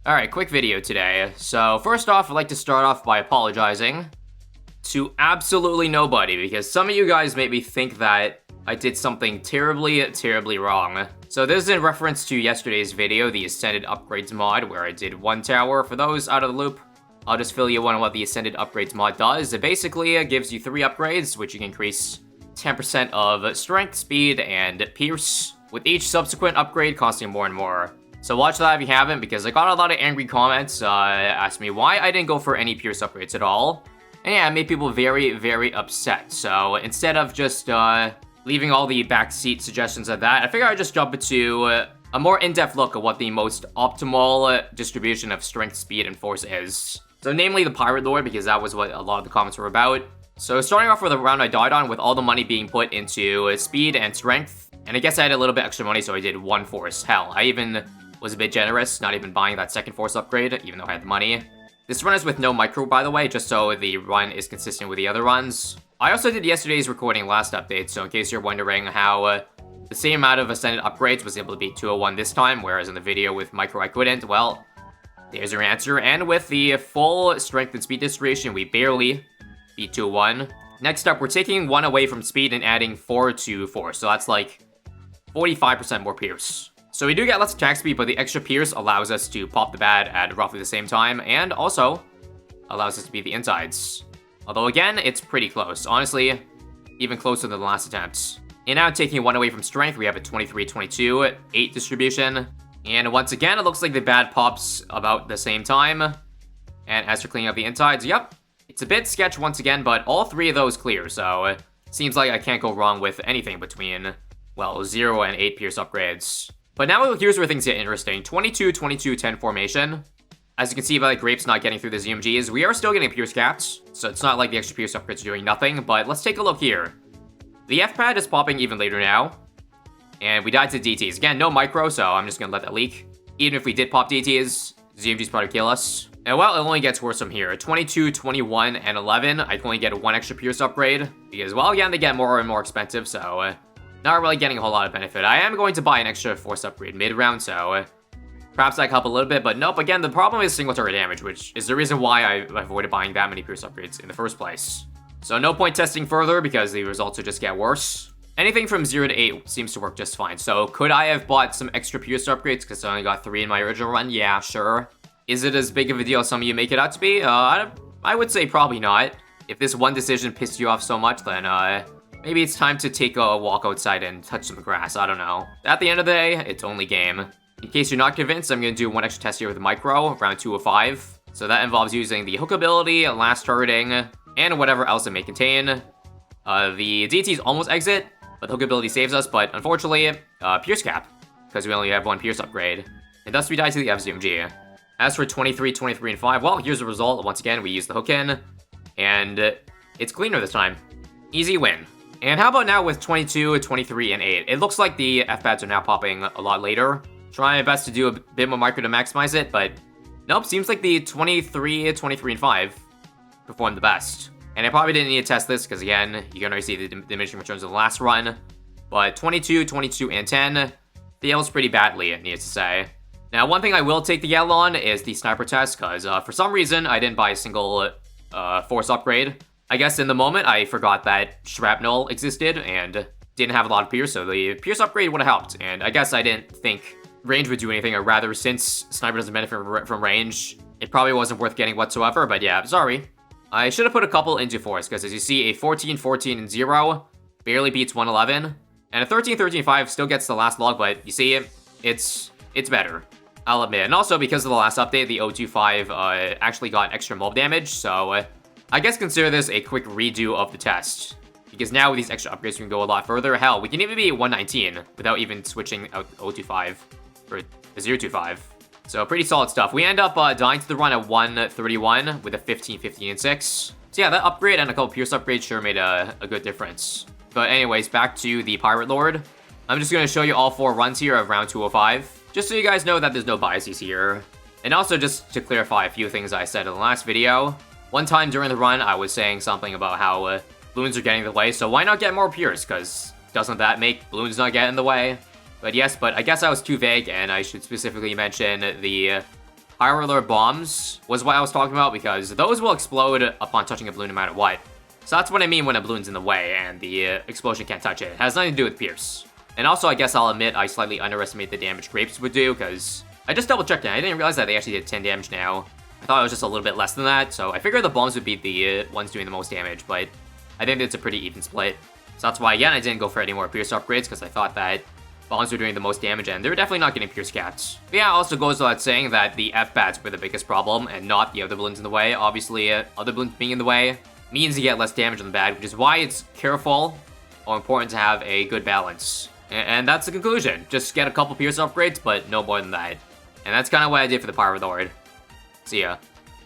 Alright, quick video today. So, first off, I'd like to start off by apologizing to absolutely nobody, because some of you guys made me think that I did something terribly wrong. So this is in reference to yesterday's video, the Ascended Upgrades mod, where I did one tower. For those out of the loop, I'll just fill you in on what the Ascended Upgrades mod does. It basically gives you 3 upgrades, which you can increase 10% of strength, speed, and pierce, with each subsequent upgrade costing more and more. So watch that if you haven't, because I got a lot of angry comments asking me why I didn't go for any pierce upgrades at all. And yeah, it made people very upset. So instead of just leaving all the backseat suggestions of that, I figured I'd just jump into a more in-depth look at what the most optimal distribution of strength, speed, and force is. So namely the Pirate Lord, because that was what a lot of the comments were about. So starting off with the round I died on, with all the money being put into speed and strength. And I guess I had a little bit extra money, so I did 1 force. Hell, I even was a bit generous, not even buying that second force upgrade, even though I had the money. This run is with no micro, by the way, just so the run is consistent with the other runs. I also did yesterday's recording last update, so in case you're wondering how the same amount of Ascended upgrades was able to beat 201 this time, whereas in the video with micro I couldn't, well, there's your answer. And with the full strength and speed distribution, we barely beat 201. Next up, we're taking 1 away from speed and adding 4 to force, so that's like 45% more pierce. So we do get less attack speed, but the extra pierce allows us to pop the bat at roughly the same time, and also allows us to beat the insides. Although again, it's pretty close. Honestly, even closer than the last attempt. And now taking 1 away from strength, we have a 23-22, 8 distribution. And once again, it looks like the bat pops about the same time. And as for cleaning up the insides, yep, it's a bit sketch once again, but all 3 of those clear, so it seems like I can't go wrong with anything between, well, 0 and 8 pierce upgrades. But now here's where things get interesting. 22-22-10 formation. As you can see by the grapes not getting through the ZMGs, we are still getting pierce caps, so it's not like the extra pierce upgrades are doing nothing, but let's take a look here. The F-pad is popping even later now, and we died to DTs. Again, no micro, so I'm just gonna let that leak. Even if we did pop DTs, ZMGs probably kill us. And well, it only gets worse from here. 22, 21, and 11, I can only get 1 extra pierce upgrade, because, well, again, they get more and more expensive, so not really getting a whole lot of benefit. I am going to buy an extra force upgrade mid-round, so perhaps that can help a little bit, but nope, again, the problem is single target damage, which is the reason why I avoided buying that many pierce upgrades in the first place. So no point testing further, because the results will just get worse. Anything from 0 to 8 seems to work just fine. So could I have bought some extra pierce upgrades, because I only got 3 in my original run? Yeah, sure. Is it as big of a deal as some of you make it out to be? I would say probably not. If this one decision pissed you off so much, then maybe it's time to take a walk outside and touch some grass, I don't know. At the end of the day, it's only game. In case you're not convinced, I'm going to do 1 extra test here with micro, round 205. So that involves using the hook ability, last targeting, and whatever else it may contain. The DTs almost exit, but the hook ability saves us, but unfortunately, pierce cap, because we only have 1 pierce upgrade. And thus we die to the FZMG. As for 23, 23, and 5, well, here's the result. Once again, we use the hook in, and it's cleaner this time. Easy win. And how about now with 22, 23, and 8? It looks like the F-pads are now popping a lot later. Trying my best to do a bit more micro to maximize it, but nope, seems like the 23, 23, and 5 performed the best. And I probably didn't need to test this, because again, you can already see the diminishing returns of the last run. But 22, 22, and 10 fails pretty badly, needless to say. Now, one thing I will take the L on is the sniper test, because for some reason, I didn't buy a single force upgrade. I guess in the moment, I forgot that shrapnel existed and didn't have a lot of pierce, so the pierce upgrade would have helped. And I guess I didn't think range would do anything, or rather, since sniper doesn't benefit from range, it probably wasn't worth getting whatsoever, but yeah, sorry. I should have put a couple into force, because as you see, a 14, 14, and 0 barely beats 111, and a 13, 13, 5 still gets the last log, but you see, it's better. I'll admit. And also, because of the last update, the 025 actually got extra mob damage, so I guess consider this a quick redo of the test. Because now with these extra upgrades, we can go a lot further. Hell, we can even be 119 without even switching out 025 for 025. So pretty solid stuff. We end up dying to the run at 131 with a 15, 15, and 6. So yeah, that upgrade and a couple pierce upgrades sure made a good difference. But anyways, back to the Pirate Lord. I'm just going to show you all 4 runs here of round 205. Just so you guys know that there's no biases here. And also just to clarify a few things I said in the last video. One time during the run, I was saying something about how Bloons are getting in the way, so why not get more pierce? Because doesn't that make Bloons not get in the way? But yes, but I guess I was too vague, and I should specifically mention the Pyro Lure bombs was what I was talking about, because those will explode upon touching a balloon no matter what. So that's what I mean when a balloon's in the way and the explosion can't touch it. It has nothing to do with Pierce. And also, I guess I'll admit I slightly underestimate the damage grapes would do, because I just double checked it. I didn't realize that they actually did 10 damage now. I thought it was just a little bit less than that, so I figured the bombs would be the ones doing the most damage, but I think it's a pretty even split. So that's why, again, I didn't go for any more Pierce upgrades, because I thought that bombs were doing the most damage, and they were definitely not getting Pierce capped. But yeah, it also goes without saying that the F-Bats were the biggest problem, and not the other balloons in the way. Obviously, other balloons being in the way means you get less damage on the bad, which is why it's careful or important to have a good balance. And that's the conclusion. Just get a couple Pierce upgrades, but no more than that. And that's kind of what I did for the Pyro Lord. See ya.